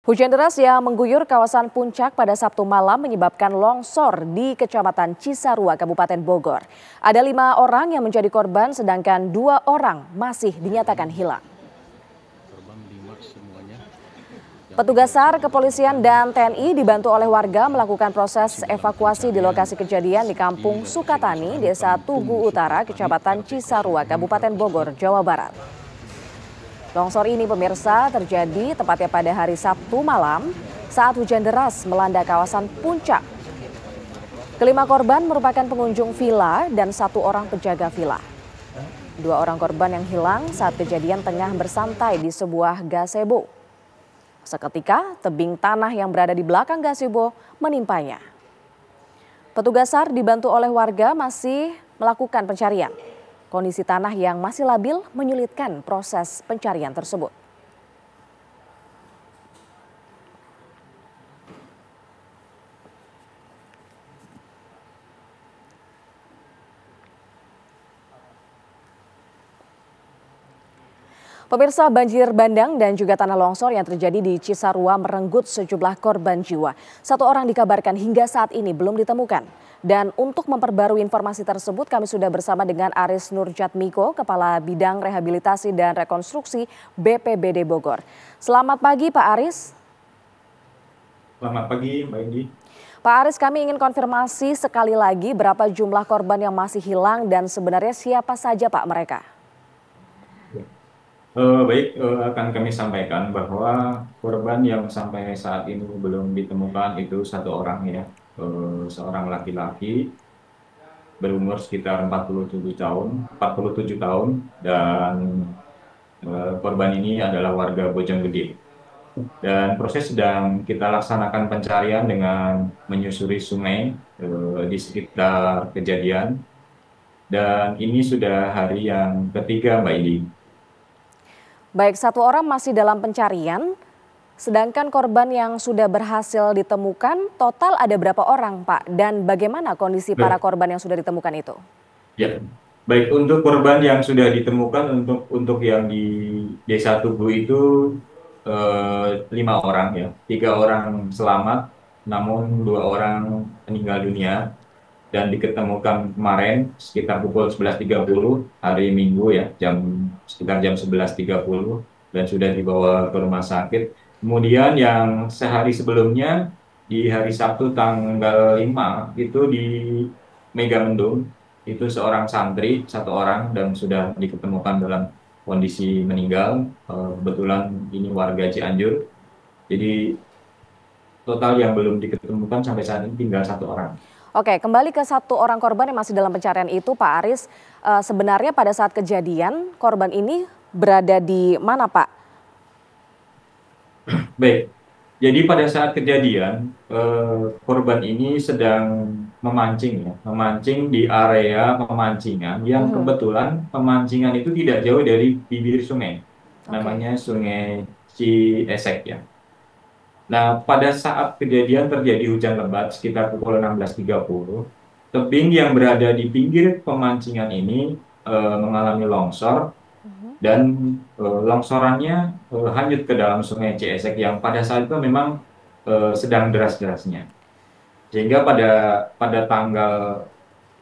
Hujan deras yang mengguyur kawasan Puncak pada Sabtu malam menyebabkan longsor di Kecamatan Cisarua, Kabupaten Bogor. Ada 5 orang yang menjadi korban, sedangkan 2 orang masih dinyatakan hilang. Petugas SAR, kepolisian, dan TNI dibantu oleh warga melakukan proses evakuasi di lokasi kejadian di Kampung Sukatani, Desa Tugu Utara, Kecamatan Cisarua, Kabupaten Bogor, Jawa Barat. Longsor ini pemirsa terjadi tepatnya pada hari Sabtu malam saat hujan deras melanda kawasan Puncak. Kelima korban merupakan pengunjung villa dan 1 orang penjaga villa. 2 orang korban yang hilang saat kejadian tengah bersantai di sebuah gazebo. Seketika tebing tanah yang berada di belakang gazebo menimpanya. Petugas SAR dibantu oleh warga masih melakukan pencarian. Kondisi tanah yang masih labil menyulitkan proses pencarian tersebut. Pemirsa, banjir bandang dan juga tanah longsor yang terjadi di Cisarua merenggut sejumlah korban jiwa. 1 orang dikabarkan hingga saat ini belum ditemukan. Dan untuk memperbarui informasi tersebut kami sudah bersama dengan Aris Nurjatmiko, Kepala Bidang Rehabilitasi dan Rekonstruksi BPBD Bogor. Selamat pagi Pak Aris. Selamat pagi Mbak Indi. Pak Aris, kami ingin konfirmasi sekali lagi berapa jumlah korban yang masih hilang dan sebenarnya siapa saja Pak mereka? Akan kami sampaikan bahwa korban yang sampai saat ini belum ditemukan itu 1 orang ya, seorang laki-laki berumur sekitar 47 tahun dan korban ini adalah warga Bojonggede. Dan proses sedang kita laksanakan pencarian dengan menyusuri sungai di sekitar kejadian, dan ini sudah hari yang ketiga Mbak Indi. Baik, 1 orang masih dalam pencarian, sedangkan korban yang sudah berhasil ditemukan total ada berapa orang Pak? Dan bagaimana kondisi para korban yang sudah ditemukan itu? Ya, baik, untuk korban yang sudah ditemukan untuk yang di Desa Tugu itu 5 orang ya, 3 orang selamat, namun 2 orang meninggal dunia. Dan diketemukan kemarin sekitar pukul 11.30 hari Minggu ya, sekitar jam 11.30 dan sudah dibawa ke rumah sakit. Kemudian yang sehari sebelumnya di hari Sabtu tanggal 5 itu di Megamendung itu seorang santri 1 orang dan sudah diketemukan dalam kondisi meninggal. Kebetulan ini warga Cianjur. Jadi total yang belum diketemukan sampai saat ini tinggal 1 orang. Oke, kembali ke 1 orang korban yang masih dalam pencarian itu Pak Aris, sebenarnya pada saat kejadian korban ini berada di mana Pak? Baik, jadi pada saat kejadian korban ini sedang memancing di area pemancingan yang kebetulan pemancingan itu tidak jauh dari bibir sungai, namanya Sungai Ciesek ya. Nah, pada saat kejadian terjadi hujan lebat sekitar pukul 16.30, tebing yang berada di pinggir pemancingan ini mengalami longsor dan longsorannya hanyut ke dalam Sungai Ciesek yang pada saat itu memang sedang deras-derasnya. Sehingga pada tanggal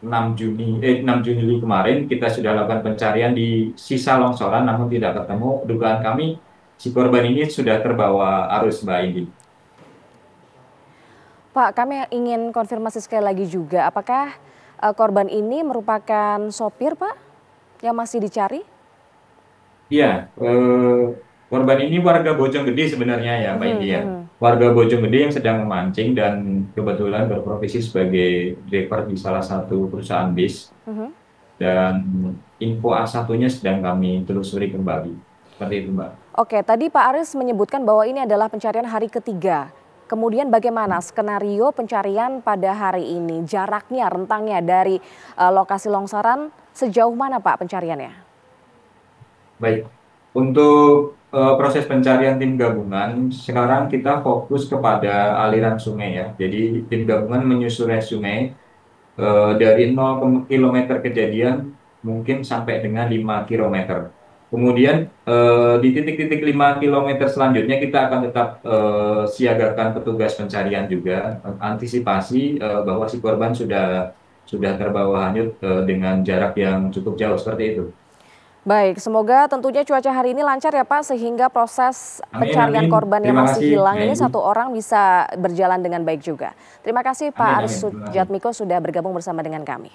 6 Juni kemarin kita sudah lakukan pencarian di sisa longsoran, namun tidak ketemu. Dugaan kami si korban ini sudah terbawa arus Mbak Indi. Pak, kami ingin konfirmasi sekali lagi juga, apakah korban ini merupakan sopir Pak yang masih dicari? Iya, korban ini warga Bojonggede sebenarnya ya Mbak Indi ya. Warga Bojonggede yang sedang memancing dan kebetulan berprofesi sebagai driver di salah satu perusahaan bis. Dan info A1-nya sedang kami telusuri kembali. Seperti itu Mbak. Oke, tadi Pak Aris menyebutkan bahwa ini adalah pencarian hari ketiga. Kemudian bagaimana skenario pencarian pada hari ini? Jaraknya, rentangnya dari lokasi longsoran sejauh mana Pak pencariannya? Baik, untuk proses pencarian tim gabungan sekarang kita fokus kepada aliran sungai ya. Jadi tim gabungan menyusuri sungai dari 0 km kejadian mungkin sampai dengan 5 km. Kemudian di titik-titik 5 kilometer selanjutnya kita akan tetap siagakan petugas pencarian juga, antisipasi bahwa si korban sudah terbawa hanyut dengan jarak yang cukup jauh seperti itu. Baik, semoga tentunya cuaca hari ini lancar ya Pak, sehingga proses Amin, pencarian amin. korban yang Terima masih kasih, hilang ini Megi. satu orang bisa berjalan dengan baik juga. Terima kasih Amin, Pak amin. Arsud Terima kasih. Jatmiko sudah bergabung bersama dengan kami.